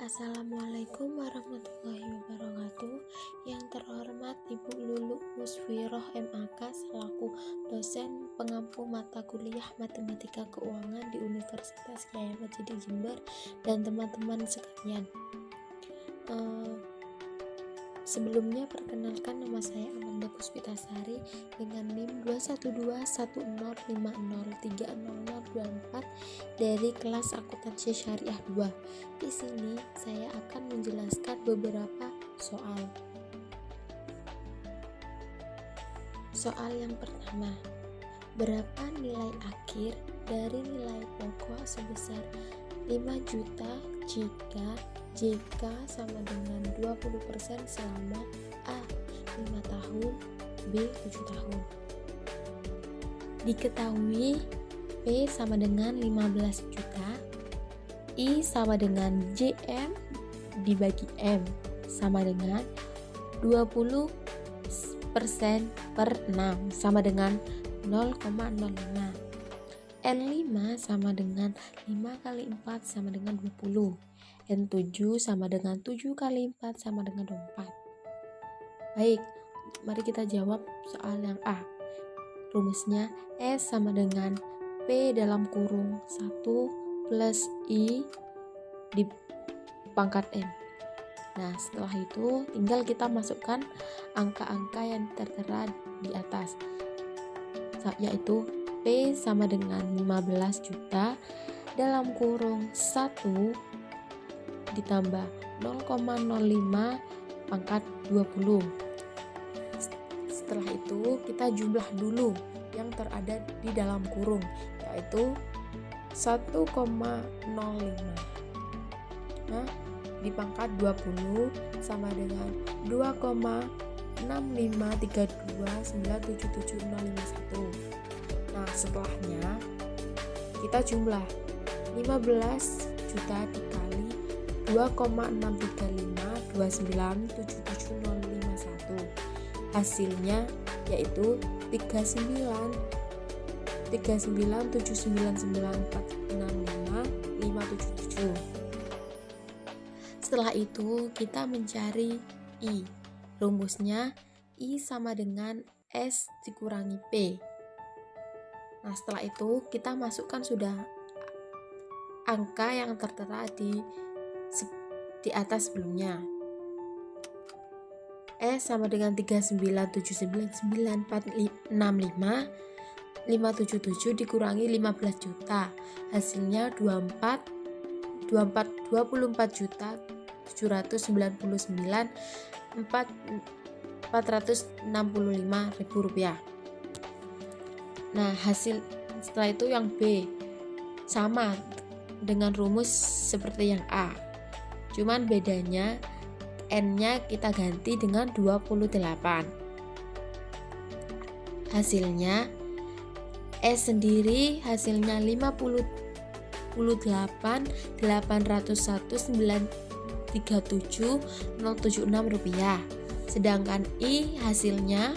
Assalamualaikum warahmatullahi wabarakatuh. Yang terhormat Ibu Lulu Musfiroh MAK selaku dosen pengampu mata kuliah Matematika Keuangan di Universitas Kyai Haji Jember dan teman-teman sekalian. Sebelumnya perkenalkan, nama saya Amanda Puspitasari dengan NIM 21210503024 dari kelas akuntansi syariah 2. Di sini saya akan menjelaskan beberapa soal. Soal yang pertama, berapa nilai akhir dari nilai pokok sebesar 5 juta jika JK sama dengan 20% selama A. 5 tahun, B. 7 tahun. Diketahui P sama dengan 15 juta, I sama dengan JM dibagi M sama dengan 20% per 6 sama dengan 0,05. N5 sama dengan 5 kali 4 sama dengan 20. N7 sama dengan 7 kali 4 sama dengan 24. Baik, mari kita jawab soal yang A. Rumusnya S sama dengan P dalam kurung 1 plus I di pangkat M. Nah, setelah itu tinggal kita masukkan angka-angka yang tertera di atas, yaitu P sama dengan 15 juta dalam kurung 1 ditambah 0,05 pangkat 20. Setelah itu kita jumlah dulu yang terada di dalam kurung, yaitu 1,05. Nah, di pangkat 20 sama dengan 2,65329775051. Nah, setelahnya kita jumlah 15 juta dikali 2,63529775051. Hasilnya yaitu 39,799465577. Setelah itu kita mencari I. Rumusnya I sama dengan S dikurangi P. Nah, setelah itu kita masukkan sudah angka yang tertera di atas sebelumnya. S sama dengan 39,799,465 577 dikurangi 15 juta. Hasilnya 24.499.465 rupiah. Nah, hasil setelah itu yang B sama dengan rumus seperti yang A, cuman bedanya N-nya kita ganti dengan 28. Hasilnya S sendiri hasilnya 58.801.937.076 rupiah, sedangkan I hasilnya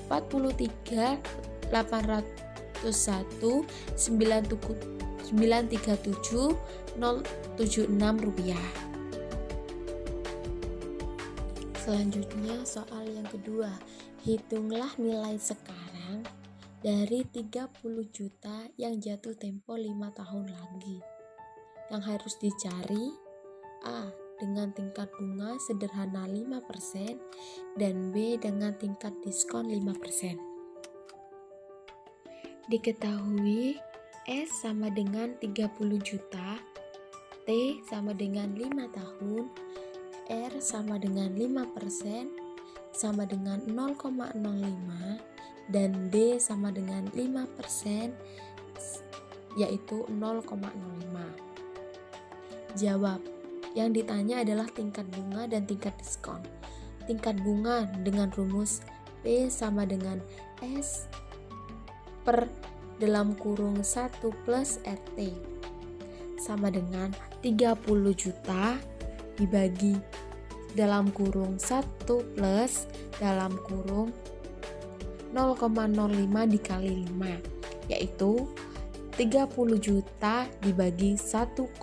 43.801.937.076 rupiah. Selanjutnya soal yang kedua, hitunglah nilai sekarang dari 30 juta yang jatuh tempo 5 tahun lagi. Yang harus dicari A. dengan tingkat bunga sederhana 5% dan B. dengan tingkat diskon 5%. Diketahui S sama dengan 30 juta, T sama dengan 5 tahun, R sama dengan 5% sama dengan 0,05 dan D sama dengan 5% yaitu 0,05. Jawab. Yang ditanya adalah tingkat bunga dan tingkat diskon. Tingkat bunga dengan rumus P sama dengan S per dalam kurung 1 plus RT sama dengan 30 juta dibagi dalam kurung 1 plus dalam kurung 0,05 dikali 5, yaitu 30 juta dibagi 1,25,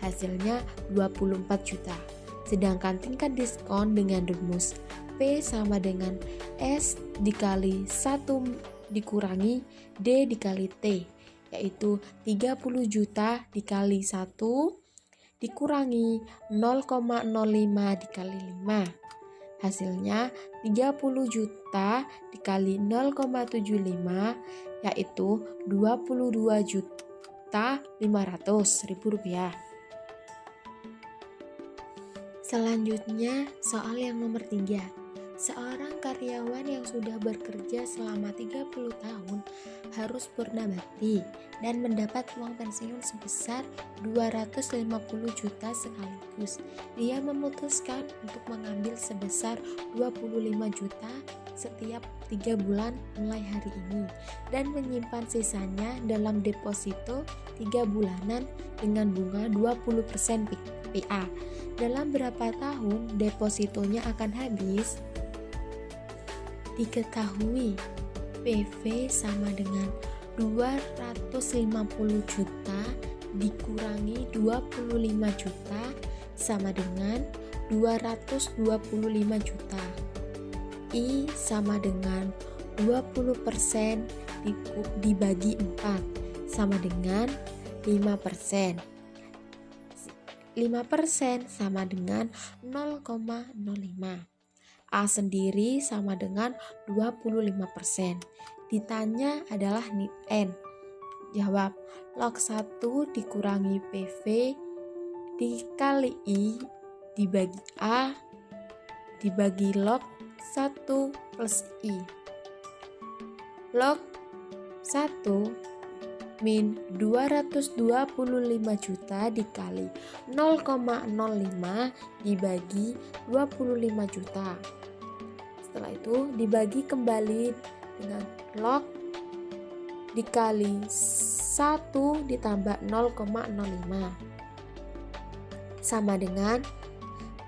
hasilnya 24 juta. Sedangkan tingkat diskon dengan rumus P sama dengan S dikali 1 dikurangi D dikali T, yaitu 30 juta dikali 1 dikurangi 0,05 dikali 5. Hasilnya 30 juta dikali 0,75, yaitu 22.500.000 rupiah. Selanjutnya soal yang nomor 3. Seorang karyawan yang sudah bekerja selama 30 tahun harus purna bakti dan mendapat uang pensiun sebesar 250 juta sekaligus. Dia memutuskan untuk mengambil sebesar 25 juta setiap 3 bulan mulai hari ini dan menyimpan sisanya dalam deposito 3 bulanan dengan bunga 20% PA. Dalam berapa tahun depositonya akan habis? Diketahui PV sama dengan 250 juta dikurangi 25 juta sama dengan 225 juta. I sama dengan 20% dibagi 4 sama dengan 5%. 5% sama dengan 0,05. A sendiri sama dengan 25%. Ditanya adalah N. Jawab, log 1 dikurangi PV dikali I dibagi A dibagi log 1 plus I. Log 1 min 225 juta dikali 0,05 dibagi 25 juta. Setelah itu dibagi kembali dengan log dikali 1 ditambah 0,05 sama dengan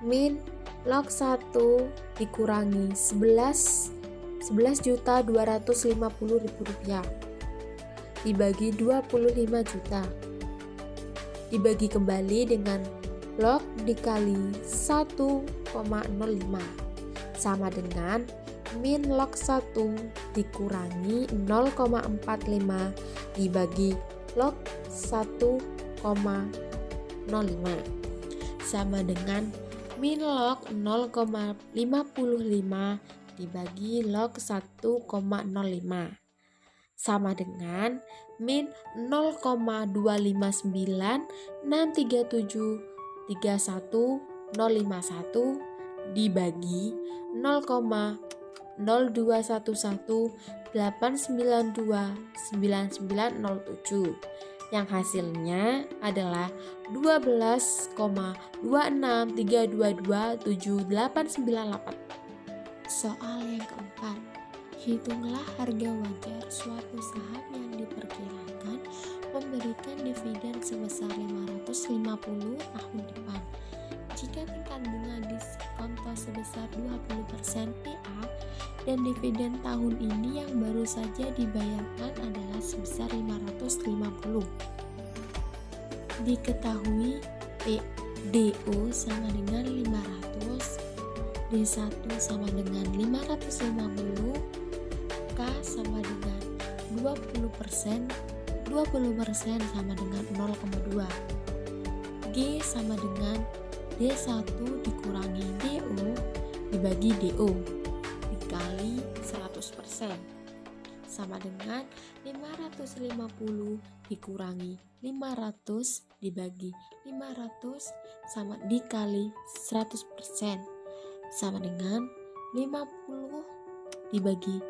min log 1 dikurangi 11.250.000 rupiah dibagi 25 juta. Dibagi kembali dengan log dikali 1,05 sama dengan min log 1 dikurangi 0,45 dibagi log 1,05 sama dengan min log 0,55 dibagi log 1,05 sama dengan min 0,25963731051 dibagi 0,02118929907 yang hasilnya adalah 12,2632278898. Soal yang keempat, hitunglah harga wajar suatu saham yang diperkirakan memberikan dividen sebesar 550 tahun depan. Jika tingkat bunga diskonto sebesar 20% PA dan dividen tahun ini yang baru saja dibayarkan adalah sebesar 550. Diketahui DO sama dengan 500, D1 sama dengan 550, K sama dengan 20%, 20% sama dengan 0,2, G sama dengan D1 dikurangi DO dibagi DO dikali 100% sama dengan 550 dikurangi 500 dibagi 500 sama dikali 100% sama dengan 50 dibagi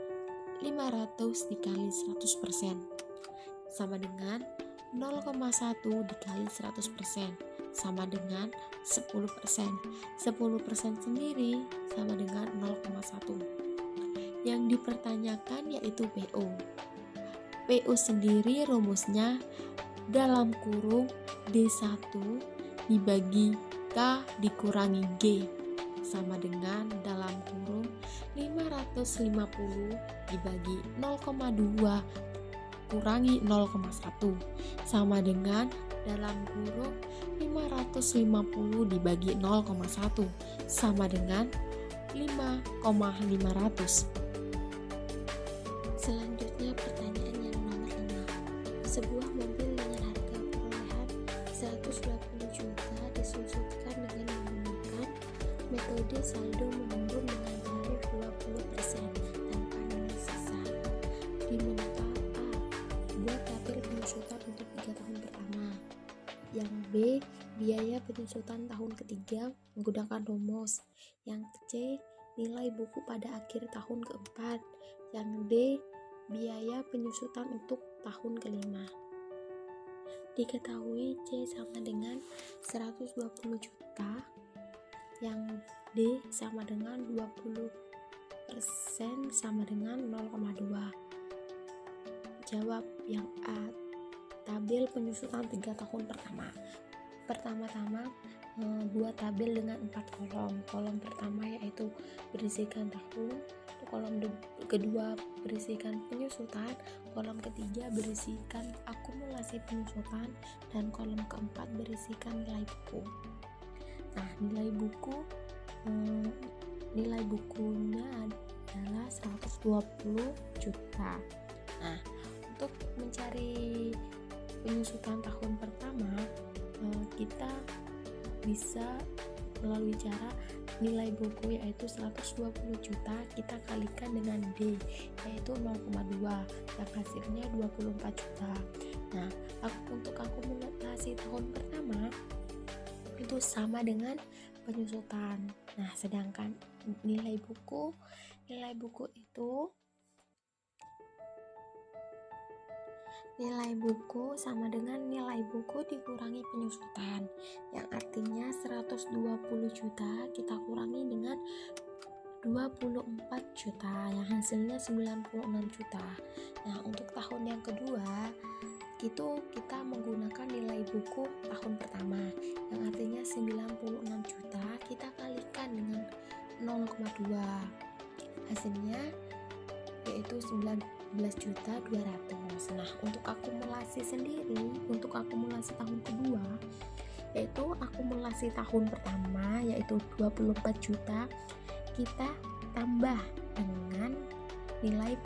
500 dikali 100% sama dengan 0,1 dikali 100% sama dengan 10%. 10% sendiri sama dengan 0,1. Yang dipertanyakan yaitu PO. PO sendiri rumusnya dalam kurung D1 dibagi K dikurangi G sama dengan dalam kurung 550 dibagi 0,2 kurangi 0,1 sama dengan dalam kurung 550 dibagi 0,1 sama dengan 5,500. Selanjutnya pertanyaan yang nomor 5. Sebuah mobil dengan harga perolehan 120 juta disusutkan dengan menggunakan metode saldo menurun dengan tarif 20% tanpa nilai sisa. Diminta A. Buat tabel penyusutan untuk 3 tahun pertama. Yang B. Biaya penyusutan tahun ketiga menggunakan rumus. Yang C. Nilai buku pada akhir tahun keempat. Yang D. Biaya penyusutan untuk tahun kelima. Diketahui C sama dengan 120 juta. Yang D sama dengan 20% sama dengan 0,2. Jawab yang A. Tabel penyusutan 3 tahun pertama. Pertama-tama buat tabel dengan 4 kolom. Kolom pertama yaitu berisikan tahun, kolom kedua berisikan penyusutan, kolom ketiga berisikan akumulasi penyusutan, dan kolom keempat berisikan nilai buku. Nah, nilai bukunya adalah 120 juta. Nah, untuk mencari penyusutan tahun pertama, kita bisa melalui cara nilai buku yaitu 120 juta kita kalikan dengan D yaitu 0,2 yang hasilnya 24 juta. Nah, untuk akumulasi tahun pertama itu sama dengan penyusutan. Nah, sedangkan nilai buku sama dengan nilai buku dikurangi penyusutan, yang artinya 120 juta kita kurangi dengan 24 juta yang hasilnya 96 juta. Nah, untuk tahun yang kedua itu kita menggunakan nilai buku tahun pertama yang artinya 96 juta kita kalikan dengan 0,2 hasilnya yaitu 19.200. Nah, untuk akumulasi sendiri, untuk akumulasi tahun kedua yaitu akumulasi tahun pertama yaitu 24 juta kita tambah dengan nilai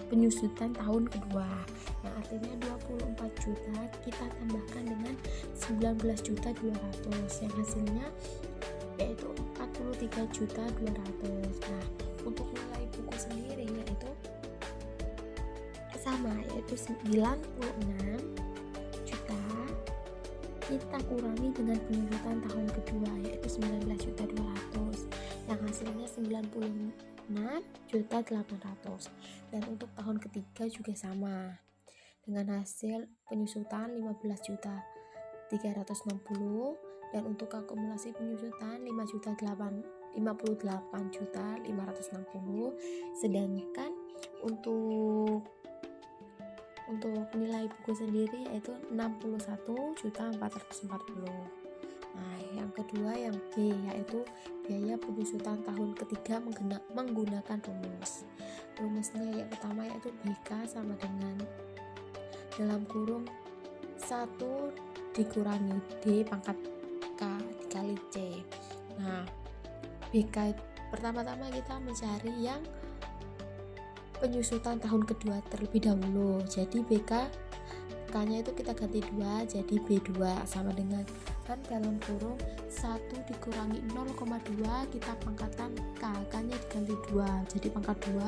penyusutan tahun kedua. Nah, artinya 24 juta kita tambahkan dengan 19.200 yang hasilnya yaitu 43.200. Nah, untuk nilai buku sendiri yaitu sama yaitu 96 juta kita kurangi dengan penyusutan tahun kedua yaitu 19.200 yang hasilnya 96.800. Dan untuk tahun ketiga juga sama dengan hasil penyusutan 15.360 dan untuk akumulasi penyusutan 58.560. Sedangkan untuk nilai buku sendiri yaitu 61.440. Nah, yang kedua yang B yaitu biaya penyusutan tahun ketiga menggunakan rumus. Rumusnya yang pertama yaitu BK sama dengan dalam kurung 1 dikurangi D pangkat K dikali C. Nah, BK pertama-tama kita mencari yang penyusutan tahun kedua terlebih dahulu. Jadi BK K-nya itu kita ganti 2 jadi B2 sama dengan kan dalam kurung 1 dikurangi 0,2 kita pangkatan K-nya diganti 2 jadi pangkat 2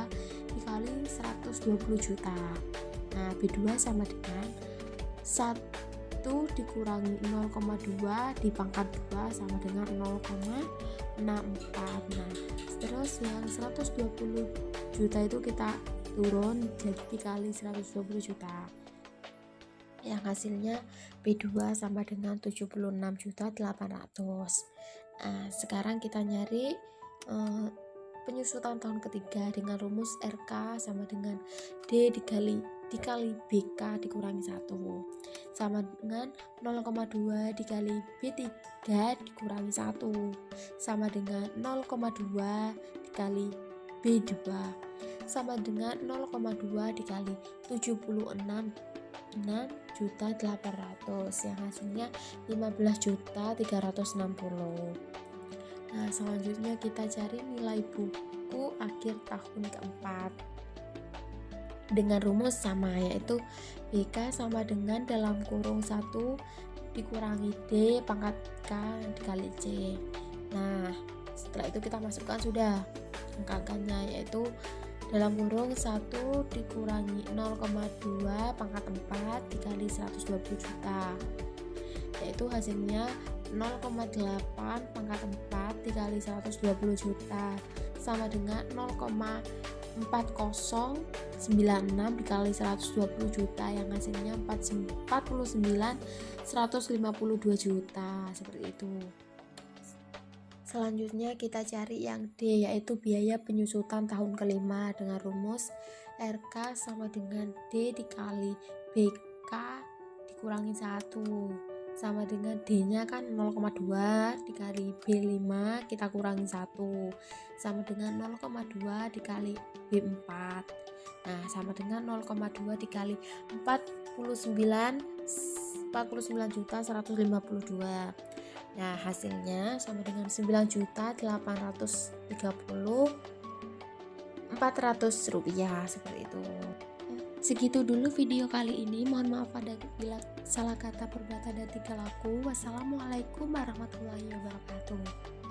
dikali 120 juta. Nah, B2 sama dengan 1 dikurangi 0,2 di pangkat 2 sama dengan 0,64. Nah, terus yang 120 juta itu kita turun jadi dikali 120 juta yang hasilnya B2 sama dengan 76.800. Nah, sekarang kita nyari penyusutan tahun ketiga dengan rumus RK sama dengan D dikali BK dikurangi 1 sama dengan 0,2 dikali B3 dikurangi 1 sama dengan 0,2 dikali B2 sama dengan 0,2 dikali 76.800 yang hasilnya 15.360. Nah, selanjutnya kita cari nilai buku akhir tahun keempat dengan rumus sama, yaitu BK sama dengan dalam kurung 1 dikurangi D pangkat K dikali C. Nah, setelah itu kita masukkan sudah angka-angkanya, yaitu dalam kurung 1 dikurangi 0,2 pangkat 4 dikali 120 juta, yaitu hasilnya 0,8 pangkat 4 dikali 120 juta sama dengan 0,4096 dikali 120 juta yang hasilnya 49.152 juta, seperti itu. Selanjutnya kita cari yang D, yaitu biaya penyusutan tahun kelima dengan rumus RK sama dengan D dikali BK dikurangi 1 sama dengan D-nya kan 0,2 dikali B5 kita kurangi 1 sama dengan 0,2 dikali B4. Nah, sama dengan 0,2 dikali 49.152. Nah, hasilnya sama dengan 9.830.400 rupiah, seperti itu. Segitu dulu video kali ini. Mohon maaf bila salah kata, perbuatan dan tingkah laku. Wassalamualaikum warahmatullahi wabarakatuh.